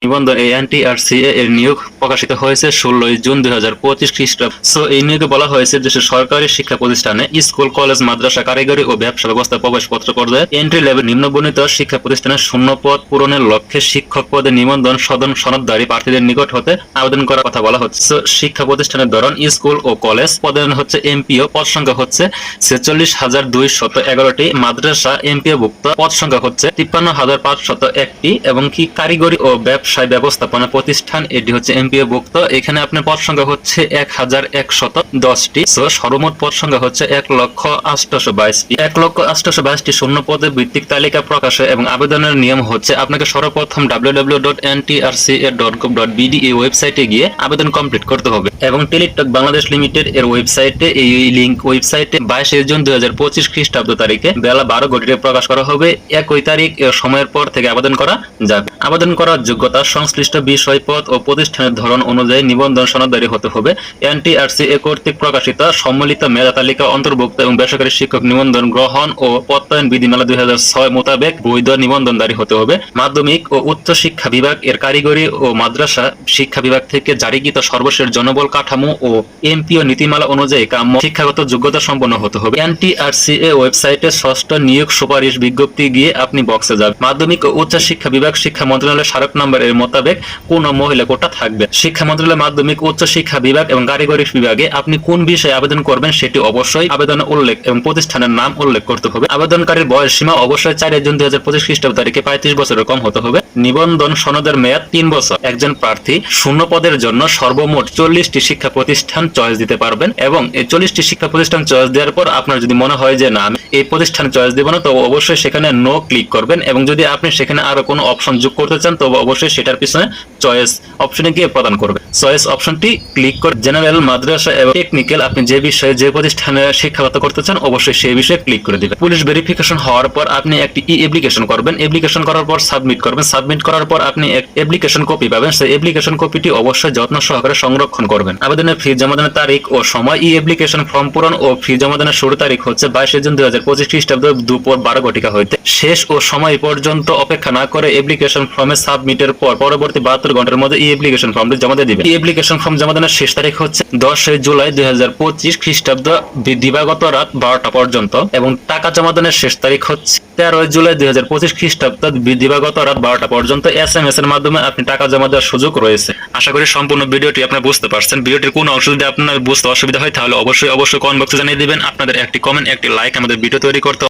নিবন্ধন এই এনটিআরসিএ এর নিয়োগ প্রকাশিত হয়েছে 16 জুন 2025 খ্রিস্টাব্দ। সো এই নিয়োগে বলা হয়েছে দেশের সরকারি শিক্ষা প্রতিষ্ঠানে স্কুল, কলেজ, মাদ্রাসা, কারিগরি ও ব্যবসা ব্যবস্থা প্রবেশপত্র পর্যায়ে এন্ট্রি লেভেল নিম্নবর্ণিত শিক্ষা প্রতিষ্ঠানের শূন্য পদ পূরণের লক্ষ্যে শিক্ষক পদে নিবন্ধন সনদধারী প্রার্থীদের নিকট হতে আবেদন করার কথা বলা হচ্ছে। সো শিক্ষা প্রতিষ্ঠানের ধরন স্কুল ও কলেজ, পদের হচ্ছে এমপিও, পদ সংখ্যা হচ্ছে 46,211টি, মাদ্রাসা এমপিও ভুক্ত, পদ সংখ্যা হচ্ছে 53,501টি, এবং কি কারিগরি ও ব্যবসায় ব্যবস্থাপনা প্রতিষ্ঠান এটি হচ্ছে এমপিও ভুক্ত। এখানে আপনার পদ সংখ্যা হচ্ছে 1,110টি। সো সর্বমোট পদ সংখ্যা হচ্ছে 1,08,22টি। 1,08,22টি শূন্য পদের ভিত্তিক তালিকা প্রকাশে এবং আবেদনের নিয়ম হচ্ছে আপনাকে সর্বপ্রথম www.ntrca.gov.bd এই ওয়েবসাইটে গিয়ে আবেদন কমপ্লিট করতে হবে এবং টেলিটক বাংলাদেশ লিমিটেড এর ওয়েবসাইটে এই লিংক ওয়েবসাইটে 22 জুন 2025 খ্রিস্টাব্দ তারিখে বেলা 12 ঘটিকায় প্রকাশ করা হবে। একই তারিখ সময়ের পর থেকে আবেদন করা যাবে। আবেদন করার যোগ্যতা সংশ্লিষ্ট বিষয়, পদ ও প্রতিষ্ঠানের ধরন অনুযায়ী নিবন্ধন সনদধারী হতে হবে। এনটিআরসিএ কর্তৃক প্রকাশিত সম্মিলিত মেধা তালিকা অন্তর্ভুক্ত এবং বেসরকারি শিক্ষক নিবন্ধন গ্রহণ ও প্রত্যয়ন বিধিমালা 2006 মোতাবেক বৈধ নিবন্ধনধারী হতে হবে। মাধ্যমিক ও উচ্চ শিক্ষা বিভাগ এর কারিগরি ও মাদ্রাসা শিক্ষা বিভাগ থেকে জারিকৃত সর্বশেষ জনবল কাঠামো ও এমপিও নীতিমালা অনুযায়ী কাম্য শিক্ষাগত যোগ্যতা সম্পন্ন হতে হবে। এনটিআরসিএ ওয়েবসাইটে ষষ্ঠ নিয়োগ সুপারিশ বিজ্ঞপ্তি গিয়ে আপনি বক্সে যাবেন। মাধ্যমিক ও উচ্চ শিক্ষা বিভাগ শিক্ষা মন্ত্রণালয়ের স্মারক নম্বর এর মোতাবেক কোন মহিলা কোটা থাকবে। শিক্ষা মন্ত্রণালয় মাধ্যমিক উচ্চ শিক্ষা বিভাগ এবং কারিগরি বিভাগে আপনি কোন বিষয়ে আবেদন করবেন সেটি অবশ্যই আবেদনে উল্লেখ এবং প্রতিষ্ঠানের নাম উল্লেখ করতে হবে। আবেদনকারীর বয়স সীমা অবশ্যই 4 জুন 2025 খ্রিস্টাব্দ তারিখে 35 বছরের কম হতে হবে। নিবন্ধন সনদের মেয়াদ 3 বছর। একজন প্রার্থী শূন্য পদের জন্য সর্বমোট 40টি শিক্ষা প্রতিষ্ঠান চয়েস দিতে পারবেন এবং এই 40টি শিক্ষা প্রতিষ্ঠান চয়েস দেওয়ার পর আপনার যদি মনে হয় যে না আমি এই প্রতিষ্ঠান চয়েস দেব না, তবে অবশ্যই সেখানে নো ক্লিক করবেন এবং যদি আপনি সেখানে আরো কোনো অপশন যোগ করতে চান তবে অবশ্যই সেটার পিছনে চয়েস অপশনে গিয়ে প্রদান করবেন। চয়েস অপশনটি ক্লিক করে জেনারেল, মাদ্রাসা এবং টেকনিক্যাল আপনি যে বিষয়ে যে প্রতিষ্ঠানে শিক্ষাগত করতে চান অবশ্যই সেই বিষয়ে ক্লিক করে দিবেন। পুলিশ ভেরিফিকেশন হওয়ার পর আপনি একটি অ্যাপ্লিকেশন করবেন। অ্যাপ্লিকেশন করার পর সাবমিট করবেন। সাবমিট করার পর আপনি এক অ্যাপ্লিকেশন কপি পাবেন। সেই অ্যাপ্লিকেশন কপিটি অবশ্যই যত্ন সহকারে সংরক্ষণ করবেন। আবেদনের ফি জমাদানের তারিখ ও সময়, অ্যাপ্লিকেশন ফর্ম পূরণ ও ফি জমাদানের শুরু তারিখ হচ্ছে 22 জুন 2025 খ্রিস্টাব্দ দুপুর 12 ঘটিকা হইতে। শেষ ও সময় পর্যন্ত অপেক্ষা না করে অ্যাপ্লিকেশন ফর্মে সাবমিটের পর পরবর্তী 72 ঘন্টার মধ্যে এই অ্যাপ্লিকেশন ফর্মটি জমা দিয়ে দিবেন। এই অ্যাপ্লিকেশন ফর্ম জমা দেওয়ার শেষ তারিখ হচ্ছে 10 জুলাই 2025 খ্রিস্টাব্দ দিবাগত রাত 12টা পর্যন্ত এবং টাকা জমা দেওয়ার শেষ তারিখ হচ্ছে 13 জুলাই 2025 খ্রিস্টাব্দ দিবাগত রাত 12টা পর্যন্ত। SMS এর মাধ্যমে আপনি টাকা জমা দেওয়ার সুযোগ রয়েছে। আশা করি সম্পূর্ণ ভিডিওটি আপনারা বুঝতে পারছেন। ভিডিওটির কোনো অংশ যদি আপনার বুঝতে অসুবিধা হয় তাহলে অবশ্যই কমেন্ট বক্সে জানিয়ে দিবেন। আপনাদের একটি কমেন্ট, একটি লাইক আমাদের ভিডিও তৈরি করতে